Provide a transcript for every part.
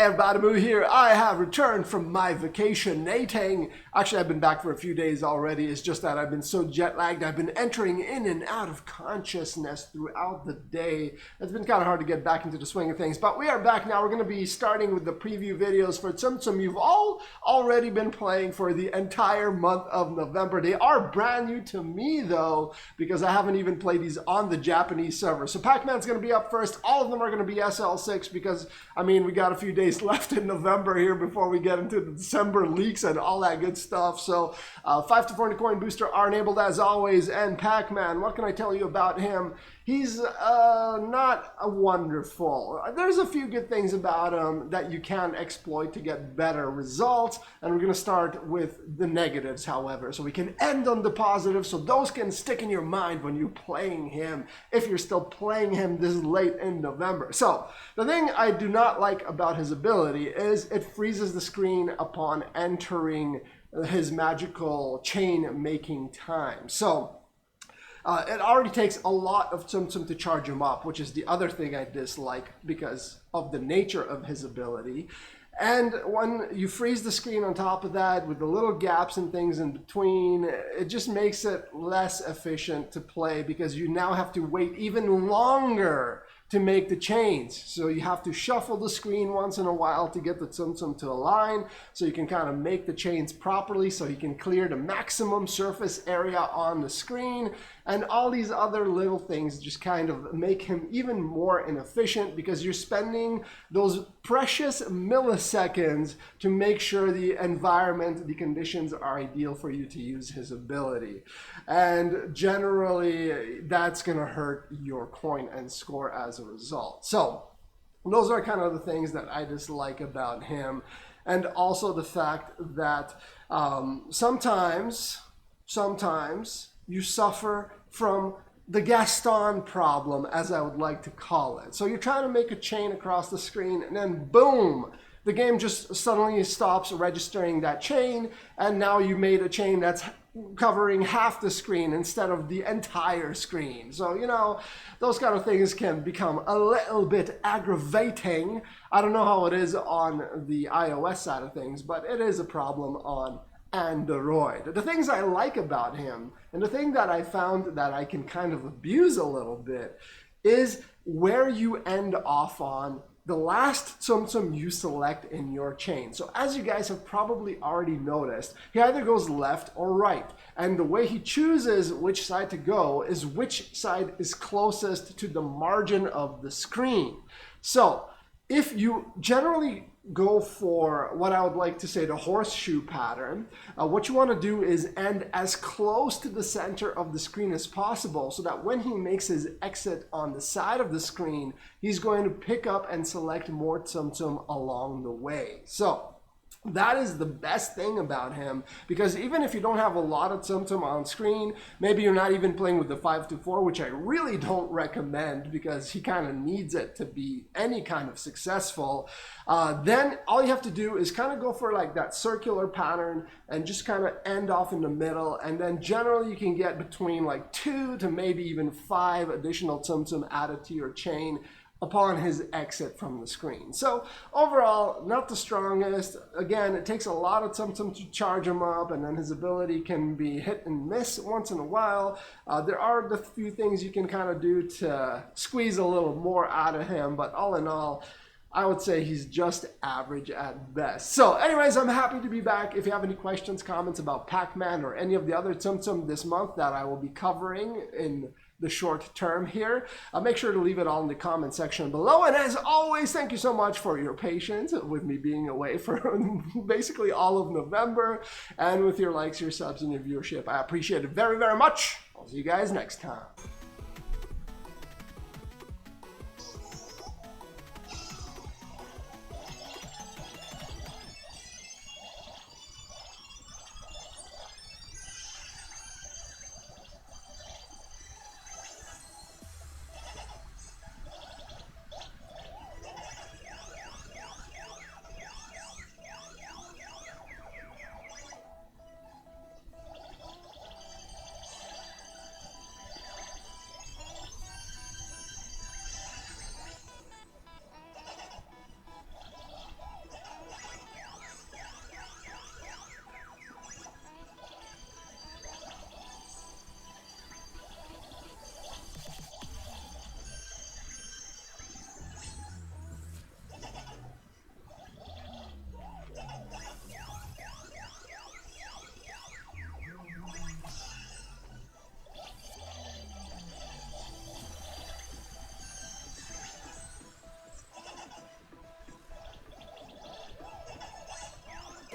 everybody, Moo here. I have returned from my vacationating. Actually, I've been back for a few days already. It's just that I've been so jet lagged. I've been entering in and out of consciousness throughout the day. It's been kind of hard to get back into the swing of things, but we are back now. We're going to be starting with the preview videos for Tsum Tsum. You've all already been playing for the entire month of November. They are brand new to me though, because I haven't even played these on the Japanese server. So Pac-Man's going to be up first. All of them are going to be SL6 because, I mean, we got a few days left in November here before we get into the December leaks and all that good stuff. So 5 to 4 coin booster are enabled as always. And Pac-Man, what can I tell you about him? He's not a wonderful. There's a few good things about him that you can exploit to get better results. And we're going to start with the negatives, however. So we can end on the positives. So those can stick in your mind when you're playing him, if you're still playing him this late in November. So the thing I do not like about his ability is it freezes the screen upon entering his magical chain making time. So it already takes a lot of Tsum Tsum to charge him up, which is the other thing I dislike because of the nature of his ability. And when you freeze the screen on top of that with the little gaps and things in between, it just makes it less efficient to play because you now have to wait even longer to make the chains. So you have to shuffle the screen once in a while to get the Tsum Tsum to align so you can kind of make the chains properly so you can clear the maximum surface area on the screen. And all these other little things just kind of make him even more inefficient because you're spending those precious milliseconds to make sure the environment, the conditions are ideal for you to use his ability. And generally, that's going to hurt your coin and score as a result. So those are kind of the things that I dislike about him. And also the fact that sometimes you suffer from the Gaston problem, as I would like to call it. So you're trying to make a chain across the screen and then boom, the game just suddenly stops registering that chain, and now you made a chain that's covering half the screen instead of the entire screen. So, you know, those kind of things can become a little bit aggravating. I don't know how it is on the iOS side of things, but it is a problem on Android. The things I like about him, and the thing that I found that I can kind of abuse a little bit, is where you end off on the last Tsum Tsum you select in your chain. So as you guys have probably already noticed, he either goes left or right. And the way he chooses which side to go is which side is closest to the margin of the screen. So if you generally go for what I would like to say the horseshoe pattern, what you want to do is end as close to the center of the screen as possible so that when he makes his exit on the side of the screen, he's going to pick up and select more Tsum Tsum along the way. So that is the best thing about him, because even if you don't have a lot of Tsum Tsum on screen, maybe you're not even playing with the 5 to 4, which I really don't recommend because he kind of needs it to be any kind of successful, then all you have to do is kind of go for like that circular pattern and just kind of end off in the middle, and then generally you can get between like 2 to maybe even 5 additional Tsum Tsum added to your chain upon his exit from the screen. So overall, not the strongest. Again, it takes a lot of Tsum Tsum to charge him up, and then his ability can be hit and miss once in a while. There are the few things you can kind of do to squeeze a little more out of him, but all in all, I would say he's just average at best. So anyways, I'm happy to be back. If you have any questions, comments about Pac-Man or any of the other Tsum Tsum this month that I will be covering in the short term here, make sure to leave it all in the comment section below. And as always, thank you so much for your patience with me being away for basically all of November, and with your likes, your subs, and your viewership. I appreciate it very, very much. I'll see you guys next time.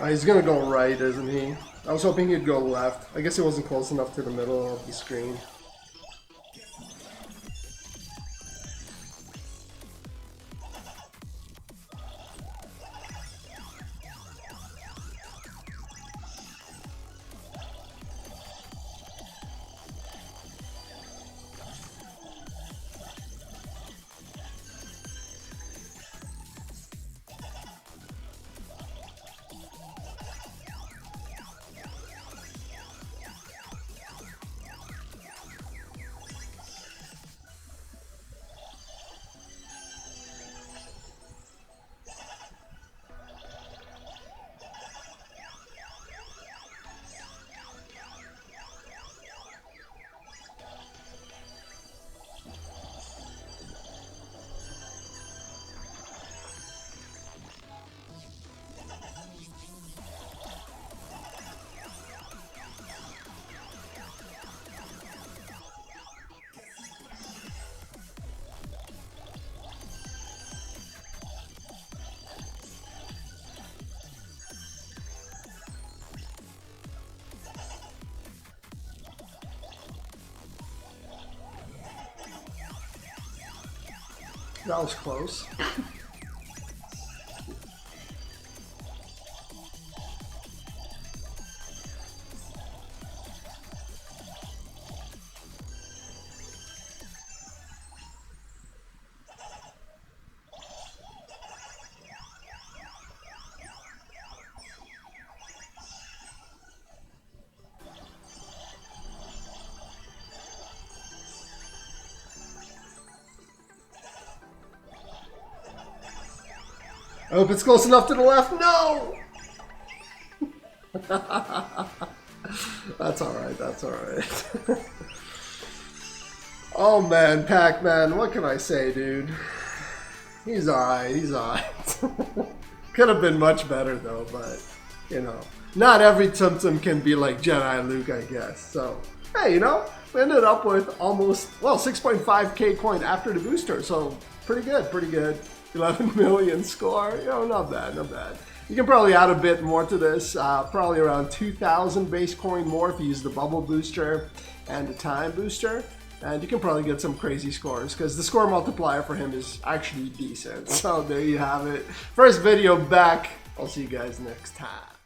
He's gonna go right, isn't he? I was hoping he'd go left. I guess he wasn't close enough to the middle of the screen. That was close. I hope it's close enough to the left. No! That's alright, that's alright. Oh man, Pac-Man, what can I say, dude? He's alright, he's alright. Could have been much better though, but, you know, not every Tsum Tsum can be like Jedi Luke, I guess. So, hey, you know, we ended up with almost, well, 6.5k coin after the booster, so pretty good, pretty good. 11 million score, you know, not bad, not bad. You can probably add a bit more to this, probably around 2,000 base coin more if you use the bubble booster and the time booster, and you can probably get some crazy scores because the score multiplier for him is actually decent. So there you have it. First video back. I'll see you guys next time.